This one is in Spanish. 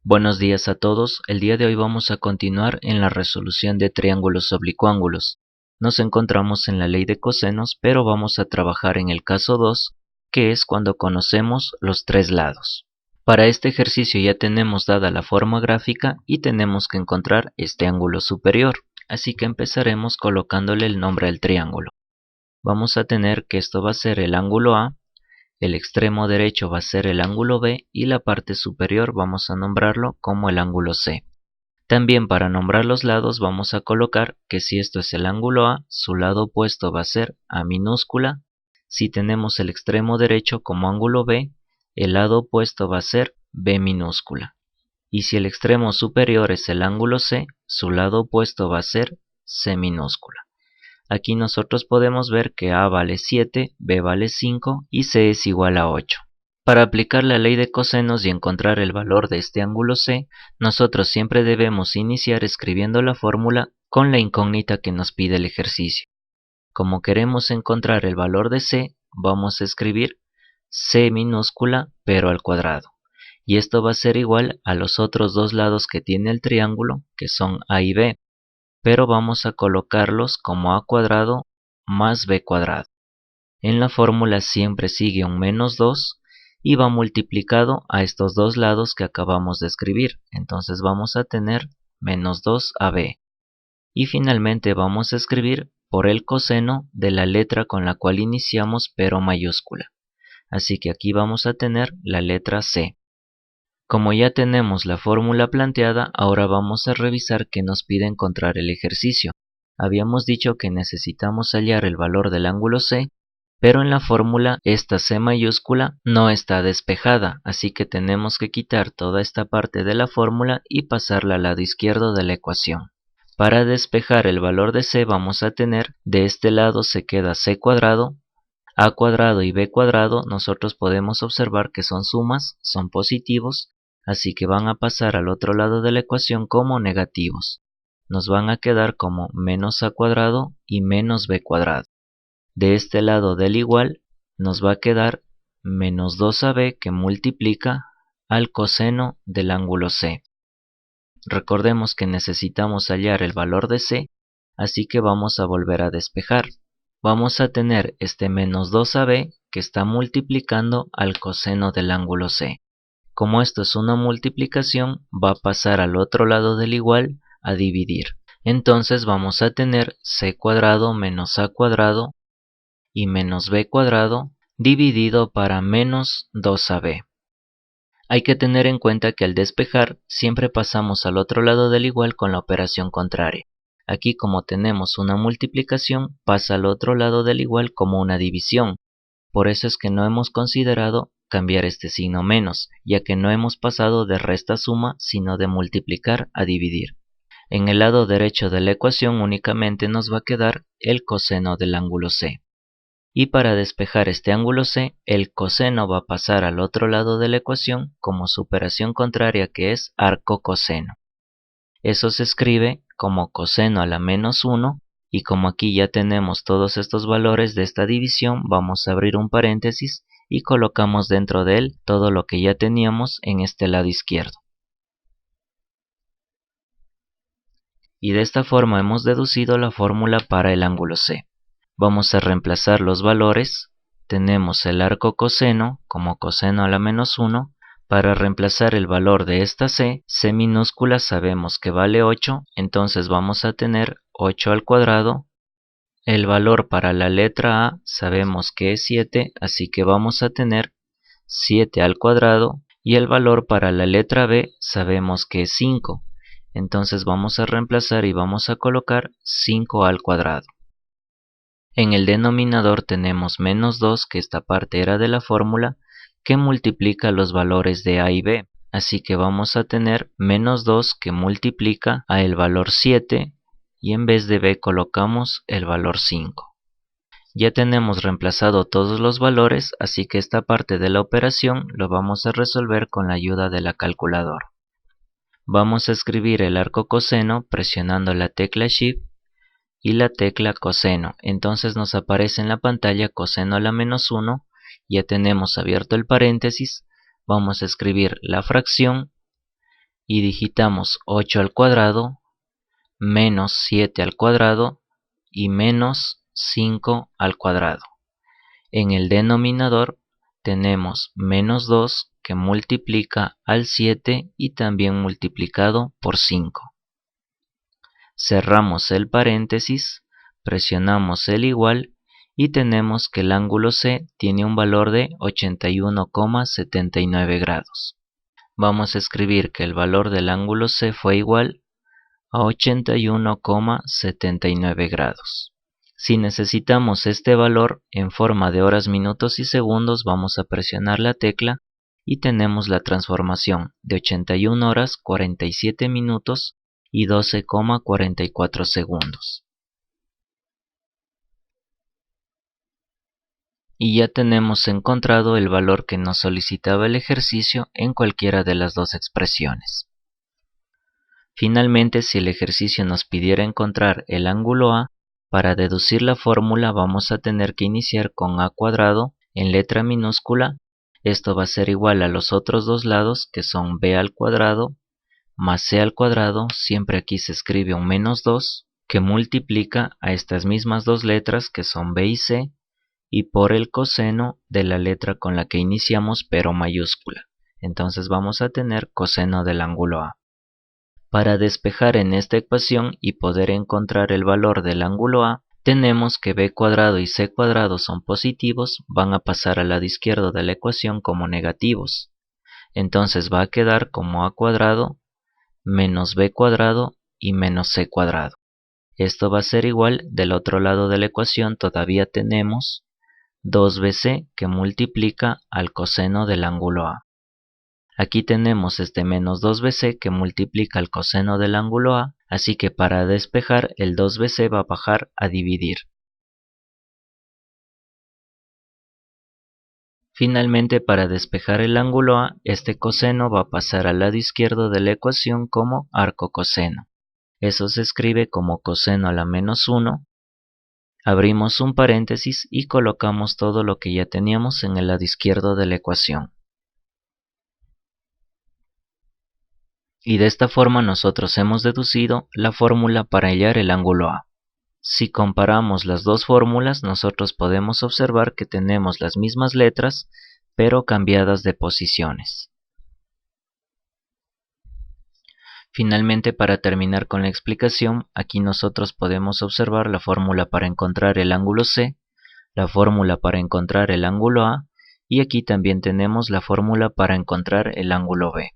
Buenos días a todos. El día de hoy vamos a continuar en la resolución de triángulos oblicuángulos. Nos encontramos en la ley de cosenos, pero vamos a trabajar en el caso 2, que es cuando conocemos los tres lados. Para este ejercicio ya tenemos dada la forma gráfica y tenemos que encontrar este ángulo superior, así que empezaremos colocándole el nombre al triángulo. Vamos a tener que esto va a ser el ángulo A. El extremo derecho va a ser el ángulo B y la parte superior vamos a nombrarlo como el ángulo C. También para nombrar los lados vamos a colocar que si esto es el ángulo A, su lado opuesto va a ser A minúscula. Si tenemos el extremo derecho como ángulo B, el lado opuesto va a ser B minúscula. Y si el extremo superior es el ángulo C, su lado opuesto va a ser C minúscula. Aquí nosotros podemos ver que A vale 7, B vale 5 y C es igual a 8. Para aplicar la ley de cosenos y encontrar el valor de este ángulo C, nosotros siempre debemos iniciar escribiendo la fórmula con la incógnita que nos pide el ejercicio. Como queremos encontrar el valor de C, vamos a escribir C minúscula pero al cuadrado. Y esto va a ser igual a los otros dos lados que tiene el triángulo, que son A y B. Pero vamos a colocarlos como a cuadrado más b cuadrado. En la fórmula siempre sigue un menos 2 y va multiplicado a estos dos lados que acabamos de escribir. Entonces vamos a tener menos 2ab. Y finalmente vamos a escribir por el coseno de la letra con la cual iniciamos pero mayúscula. Así que aquí vamos a tener la letra C. Como ya tenemos la fórmula planteada, ahora vamos a revisar qué nos pide encontrar el ejercicio. Habíamos dicho que necesitamos hallar el valor del ángulo C, pero en la fórmula esta C mayúscula no está despejada, así que tenemos que quitar toda esta parte de la fórmula y pasarla al lado izquierdo de la ecuación. Para despejar el valor de C vamos a tener, de este lado se queda C cuadrado, A cuadrado y B cuadrado nosotros podemos observar que son sumas, son positivos, así que van a pasar al otro lado de la ecuación como negativos. Nos van a quedar como menos a cuadrado y menos b cuadrado. De este lado del igual nos va a quedar menos 2ab que multiplica al coseno del ángulo C. Recordemos que necesitamos hallar el valor de C, así que vamos a volver a despejar. Vamos a tener este menos 2ab que está multiplicando al coseno del ángulo C. Como esto es una multiplicación, va a pasar al otro lado del igual a dividir. Entonces vamos a tener c cuadrado menos a cuadrado y menos b cuadrado dividido para menos 2ab. Hay que tener en cuenta que al despejar siempre pasamos al otro lado del igual con la operación contraria. Aquí como tenemos una multiplicación, pasa al otro lado del igual como una división. Por eso es que no hemos considerado cambiar este signo menos, ya que no hemos pasado de resta suma, sino de multiplicar a dividir. En el lado derecho de la ecuación únicamente nos va a quedar el coseno del ángulo C. Y para despejar este ángulo C, el coseno va a pasar al otro lado de la ecuación como su operación contraria, que es arco coseno. Eso se escribe como coseno a la menos 1, y como aquí ya tenemos todos estos valores de esta división, vamos a abrir un paréntesis y colocamos dentro de él todo lo que ya teníamos en este lado izquierdo. Y de esta forma hemos deducido la fórmula para el ángulo C. Vamos a reemplazar los valores. Tenemos el arco coseno como coseno a la menos 1. Para reemplazar el valor de esta C, C minúscula sabemos que vale 8, entonces vamos a tener 8 al cuadrado. El valor para la letra A sabemos que es 7, así que vamos a tener 7 al cuadrado. Y el valor para la letra B sabemos que es 5, entonces vamos a reemplazar y vamos a colocar 5 al cuadrado. En el denominador tenemos menos 2, que esta parte era de la fórmula, que multiplica los valores de A y B. Así que vamos a tener menos 2 que multiplica a el valor 7 y en vez de B colocamos el valor 5. Ya tenemos reemplazado todos los valores, así que esta parte de la operación lo vamos a resolver con la ayuda de la calculadora. Vamos a escribir el arco coseno presionando la tecla Shift y la tecla coseno. Entonces nos aparece en la pantalla coseno a la menos 1. Ya tenemos abierto el paréntesis. Vamos a escribir la fracción y digitamos 8 al cuadrado, menos 7 al cuadrado y menos 5 al cuadrado. En el denominador tenemos menos 2 que multiplica al 7 y también multiplicado por 5. Cerramos el paréntesis, presionamos el igual y tenemos que el ángulo C tiene un valor de 81,79 grados. Vamos a escribir que el valor del ángulo C fue igual a 81,79 grados. Si necesitamos este valor en forma de horas, minutos y segundos, vamos a presionar la tecla y tenemos la transformación de 81 horas, 47 minutos y 12,44 segundos. Y ya tenemos encontrado el valor que nos solicitaba el ejercicio en cualquiera de las dos expresiones. Finalmente, si el ejercicio nos pidiera encontrar el ángulo A, para deducir la fórmula vamos a tener que iniciar con a cuadrado en letra minúscula. Esto va a ser igual a los otros dos lados, que son b al cuadrado más c al cuadrado. Siempre aquí se escribe un menos 2 que multiplica a estas mismas dos letras que son b y c, y por el coseno de la letra con la que iniciamos pero mayúscula. Entonces vamos a tener coseno del ángulo A. Para despejar en esta ecuación y poder encontrar el valor del ángulo A, tenemos que b cuadrado y c cuadrado son positivos, van a pasar al lado izquierdo de la ecuación como negativos. Entonces va a quedar como a cuadrado menos b cuadrado y menos c cuadrado. Esto va a ser igual, del otro lado de la ecuación todavía tenemos 2bc que multiplica al coseno del ángulo A. Aquí tenemos este menos 2bc que multiplica al coseno del ángulo A, así que para despejar el 2bc va a bajar a dividir. Finalmente, para despejar el ángulo A, este coseno va a pasar al lado izquierdo de la ecuación como arcocoseno. Eso se escribe como coseno a la menos 1. Abrimos un paréntesis y colocamos todo lo que ya teníamos en el lado izquierdo de la ecuación. Y de esta forma nosotros hemos deducido la fórmula para hallar el ángulo A. Si comparamos las dos fórmulas, nosotros podemos observar que tenemos las mismas letras, pero cambiadas de posiciones. Finalmente, para terminar con la explicación, aquí nosotros podemos observar la fórmula para encontrar el ángulo C, la fórmula para encontrar el ángulo A, y aquí también tenemos la fórmula para encontrar el ángulo B.